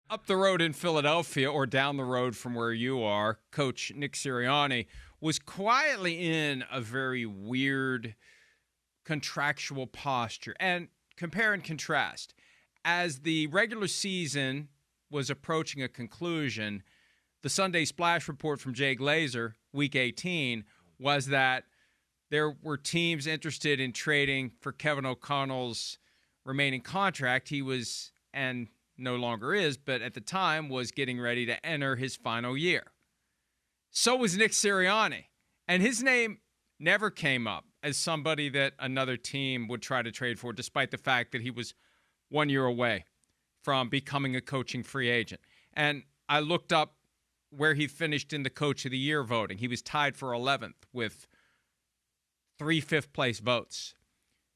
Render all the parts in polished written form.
Up the road in Philadelphia, or down the road from where you are, Coach Nick Sirianni was quietly in a very weird contractual posture. And compare and contrast. As the regular season was approaching a conclusion, the Sunday Splash report from Jay Glazer, Week 18, was that there were teams interested in trading for Kevin O'Connell's remaining contract. He was, and no longer is, but at the time was getting ready to enter his final year. So was Nick Sirianni. And his name never came up as somebody that another team would try to trade for, despite the fact that he was 1 year away from becoming a coaching free agent. And I looked up where he finished in the Coach of the Year voting. He was tied for 11th with 3 fifth-place votes.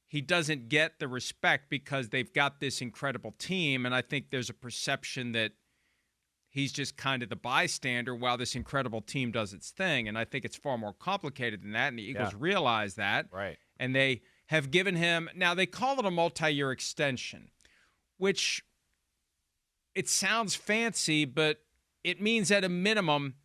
He doesn't get the respect because they've got this incredible team, and I think there's a perception that he's just kind of the bystander while this incredible team does its thing, and I think it's far more complicated than that, and the Eagles realize that. Right. And they have given him – now, they call it a multi-year extension, which it sounds fancy, but it means at a minimum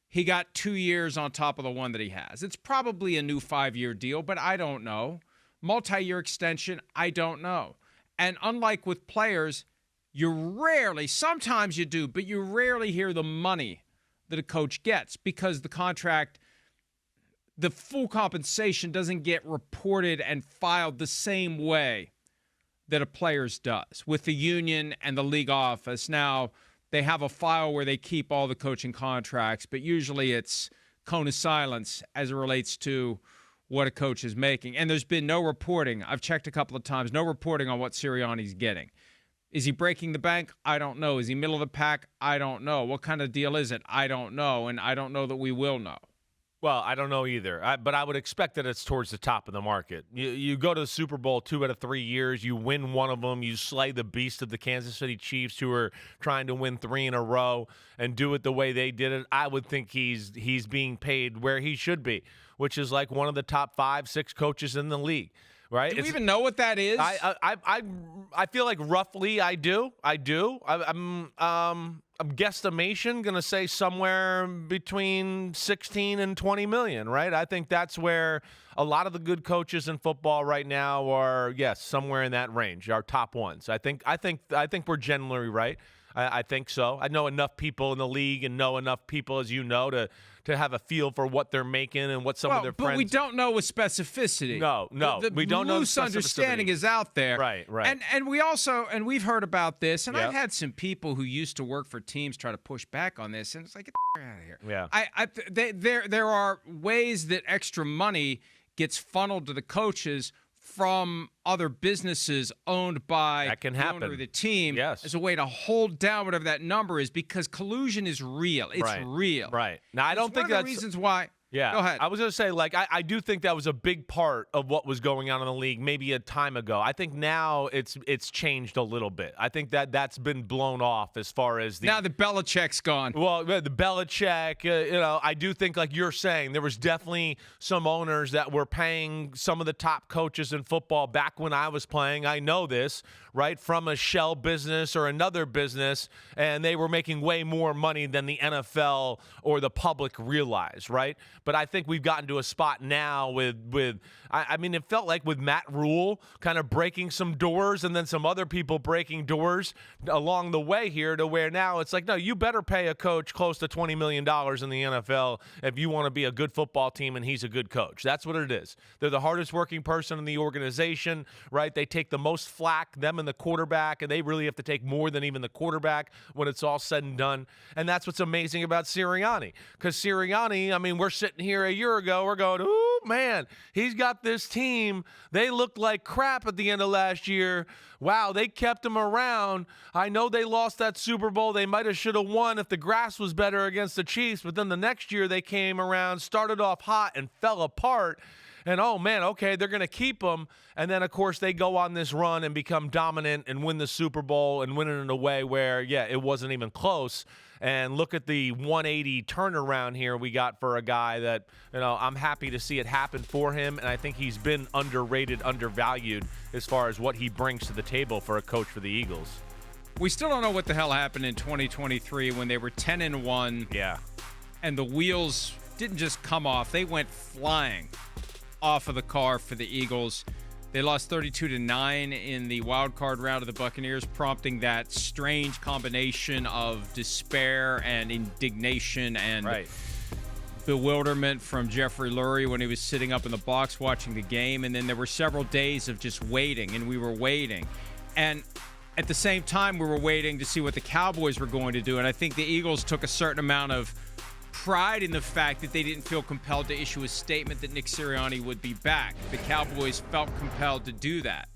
he got 2 years on top of the one that he has. It's probably a new 5-year deal, but I don't know. Multi-year extension, I don't know. And unlike with players, you rarely, sometimes you do, but you rarely hear the money that a coach gets because the contract, the full compensation doesn't get reported and filed the same way that a player's does with the union and the league office. Now, they have a file where they keep all the coaching contracts, but usually it's cone of silence as it relates to what a coach is making. And there's been no reporting. I've checked a couple of times. No reporting on what Sirianni's getting. Is he breaking the bank? I don't know. Is he middle of the pack? I don't know. What kind of deal is it? I don't know. And I don't know that we will know. Well, I don't know either, but I would expect that it's towards the top of the market. You go to the Super Bowl 2 out of 3 years, you win one of them, you slay the beast of the Kansas City Chiefs who are trying to win 3 in a row and do it the way they did it. I would think he's being paid where he should be, which is like one of the top 5-6 coaches in the league. Right? Do we even know what that is? I feel like roughly I do. I'm guesstimation going to say somewhere between 16 and 20 million, right? I think that's where a lot of the good coaches in football right now are, yes, somewhere in that range, our top ones. I think we're generally right. I think so. I know enough people in the league and know enough people, as you know, to have a feel for what they're making and what some of their friends. But we don't know with specificity. No, we don't know. The loose understanding is out there. Right. And we also, and we've heard about this, and I've had some people who used to work for teams try to push back on this, and it's like, get the out of here. Yeah. There are ways that extra money gets funneled to the coaches from other businesses owned by that can the happen. owner of the team, yes, as a way to hold down whatever that number is, because collusion is real. It's real. Right. Now, I don't think one that's of the reasons why. Yeah. Go ahead. I was going to say, I do think that was a big part of what was going on in the league maybe a time ago. I think now it's changed a little bit. I think that's been blown off as far as now the Belichick's gone. Well, the Belichick, I do think, like you're saying, there was definitely some owners that were paying some of the top coaches in football back when I was playing. I know this, right, from a shell business or another business, and they were making way more money than the NFL or the public realized, right? But I think we've gotten to a spot now with I mean, it felt like with Matt Rule kind of breaking some doors and then some other people breaking doors along the way here to where now it's like, no, you better pay a coach close to $20 million in the NFL if you want to be a good football team and he's a good coach. That's what it is. They're the hardest working person in the organization, right? They take the most flack, them and the quarterback, and they really have to take more than even the quarterback when it's all said and done. And that's what's amazing about Sirianni. Because Sirianni, I mean, we're sitting here a year ago, we're going, ooh, man, he's got this team. They looked like crap at the end of last year. Wow, they kept him around. I know they lost that Super Bowl. They might have should have won if the grass was better against the Chiefs, but then the next year they came around, started off hot, and fell apart. And, oh, man, okay, they're going to keep them. And then, of course, they go on this run and become dominant and win the Super Bowl and win it in a way where, yeah, it wasn't even close. And look at the 180 turnaround here we got for a guy that, I'm happy to see it happen for him. And I think he's been underrated, undervalued as far as what he brings to the table for a coach for the Eagles. We still don't know what the hell happened in 2023 when they were 10-1. Yeah. And the wheels didn't just come off. They went flying off of the car for the Eagles. They lost 32-9 in the wild card round of the Buccaneers, prompting that strange combination of despair and indignation and bewilderment from Jeffrey Lurie when he was sitting up in the box watching the game. And then there were several days of just waiting, and we were waiting. And at the same time, we were waiting to see what the Cowboys were going to do. And I think the Eagles took a certain amount of pride in the fact that they didn't feel compelled to issue a statement that Nick Sirianni would be back. The Cowboys felt compelled to do that.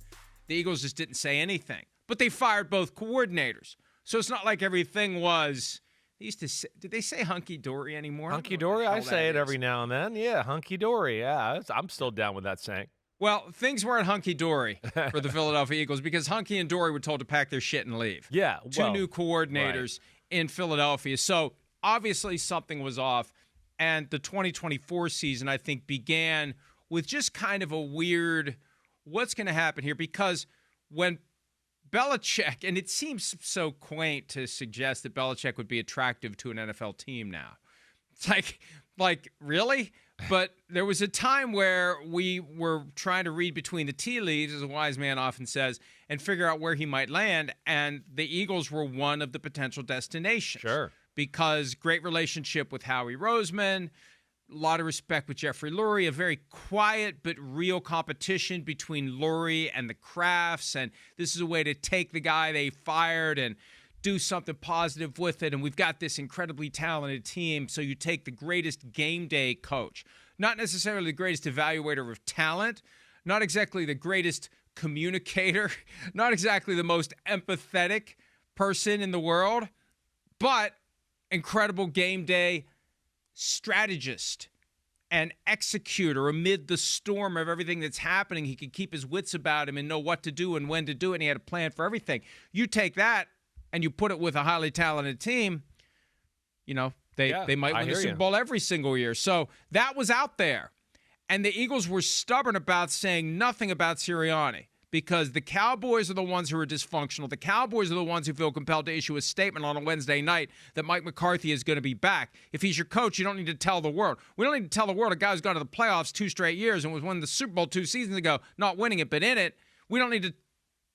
The Eagles just didn't say anything. But they fired both coordinators. So it's not like everything was... They used to say, did they say hunky-dory anymore? Hunky-dory? I say it every now and then. Yeah, hunky-dory. Yeah, I'm still down with that saying. Well, things weren't hunky-dory for the Philadelphia Eagles because Hunky and Dory were told to pack their shit and leave. Yeah. Two new coordinators in Philadelphia. So obviously something was off. And the 2024 season, I think, began with just kind of a weird, what's going to happen here? Because when Belichick, and it seems so quaint to suggest that Belichick would be attractive to an NFL team now. It's like really? But there was a time where we were trying to read between the tea leaves, as a wise man often says, and figure out where he might land. And the Eagles were one of the potential destinations. Sure. Because great relationship with Howie Roseman, a lot of respect with Jeffrey Lurie, a very quiet but real competition between Lurie and the Crafts. And this is a way to take the guy they fired and do something positive with it. And we've got this incredibly talented team. So you take the greatest game day coach, not necessarily the greatest evaluator of talent, not exactly the greatest communicator, not exactly the most empathetic person in the world, but incredible game day strategist and executor amid the storm of everything that's happening. He could keep his wits about him and know what to do and when to do it, and he had a plan for everything. You take that and you put it with a highly talented team, you know, they might win the Super Bowl every single year. So that was out there. And the Eagles were stubborn about saying nothing about Sirianni because the Cowboys are the ones who are dysfunctional. The Cowboys are the ones who feel compelled to issue a statement on a Wednesday night that Mike McCarthy is going to be back. If he's your coach, you don't need to tell the world. We don't need to tell the world a guy who's gone to the playoffs 2 straight years and was winning the Super Bowl 2 seasons ago, not winning it, but in it. We don't need to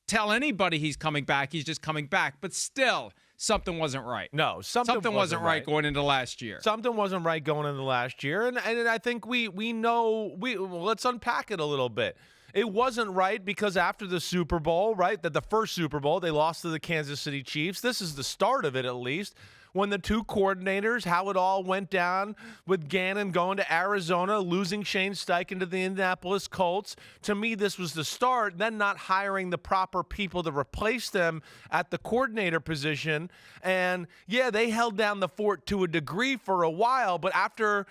tell anybody he's coming back. He's just coming back. But still, something wasn't right. No, something wasn't right going into last year. Something wasn't right going into last year. And I think we know, let's unpack it a little bit. It wasn't right because after the Super Bowl, right, that the first Super Bowl, they lost to the Kansas City Chiefs. This is the start of it, at least. When the two coordinators, how it all went down with Gannon going to Arizona, losing Shane Steichen to the Indianapolis Colts. To me, this was the start, then not hiring the proper people to replace them at the coordinator position. And, yeah, they held down the fort to a degree for a while, but after,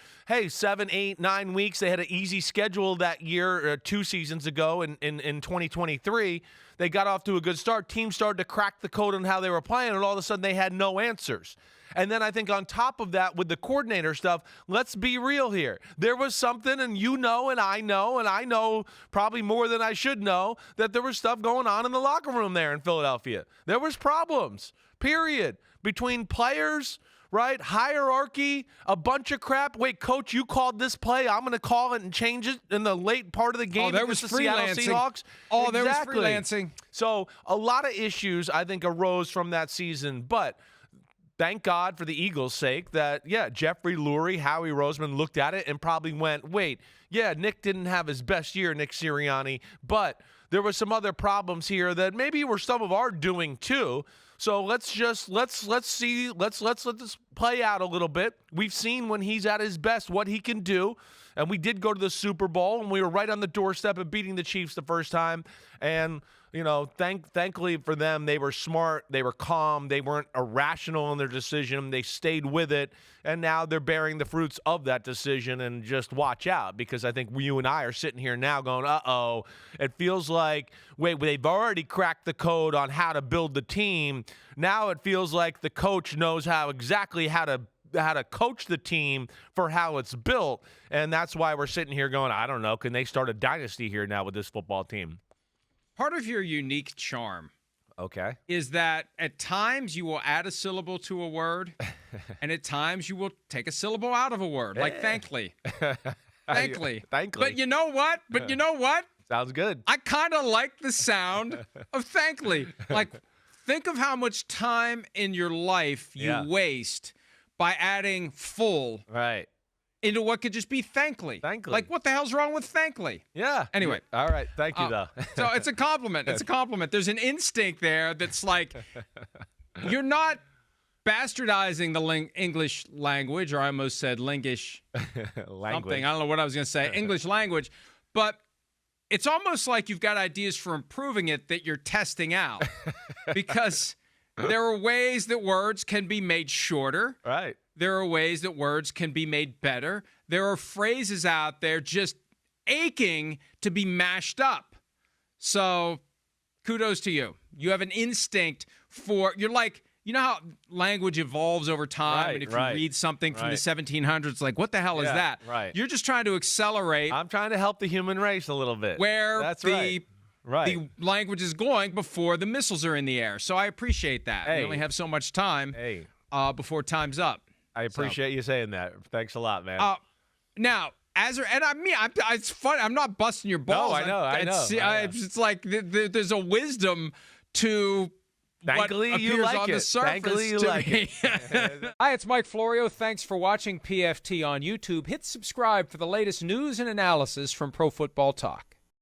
7, 8, 9 weeks, they had an easy schedule that year, 2 seasons ago in 2023. They got off to a good start. Teams started to crack the code on how they were playing, and all of a sudden they had no answers. And then I think on top of that, with the coordinator stuff, let's be real here. There was something, and you know, and I know probably more than I should know, that there was stuff going on in the locker room there in Philadelphia. There was problems, period, between players, right? Hierarchy, a bunch of crap. Wait, coach, you called this play. I'm going to call it and change it in the late part of the game. Oh, there was the freelancing. Seattle Seahawks. Oh, exactly. There was freelancing. So a lot of issues, I think, arose from that season. But thank God for the Eagles' sake that, Jeffrey Lurie, Howie Roseman looked at it and probably went, wait, Nick didn't have his best year, Nick Sirianni, but there were some other problems here that maybe were some of our doing too. So let's let this play out a little bit. We've seen when he's at his best what he can do, and we did go to the Super Bowl, and we were right on the doorstep of beating the Chiefs the first time. And thankfully for them, they were smart, they were calm, they weren't irrational in their decision. They stayed with it, and now they're bearing the fruits of that decision. And just watch out, because I think you and I are sitting here now going, uh-oh, it feels like, wait, they've already cracked the code on how to build the team. Now it feels like the coach knows exactly how to coach the team for how it's built. And that's why we're sitting here going, I don't know, can they start a dynasty here now with this football team? Part of your unique charm Okay. is that at times you will add a syllable to a word, and at times you will take a syllable out of a word, like thankly. Thankly. But you know what? Sounds good. I kind of like the sound of thankly. Like, think of how much time in your life you waste by adding full into what could just be thankly. Like, what the hell's wrong with thankly? Yeah. Anyway. All right. Thank you, though. So it's a compliment. It's a compliment. There's an instinct there that's like, you're not bastardizing the English language, or I almost said lingish something. I don't know what I was going to say. English language. But it's almost like you've got ideas for improving it that you're testing out. Because there are ways that words can be made shorter. Right. There are ways that words can be made better. There are phrases out there just aching to be mashed up. So kudos to you. You have an instinct for, you're like, you know how language evolves over time, and if you read something from the 1700s, like, what the hell is that? Right. You're just trying to accelerate. I'm trying to help the human race a little bit. Where the language is going before the missiles are in the air. So I appreciate that. We only have so much time before time's up. I appreciate you saying that. Thanks a lot, man. Now, it's funny. I'm not busting your balls. No, I know. It's like there's a wisdom to Thankfully, what you appears like on it. the surface Thankfully, you to like me. it. Hi, it's Mike Florio. Thanks for watching PFT on YouTube. Hit subscribe for the latest news and analysis from Pro Football Talk.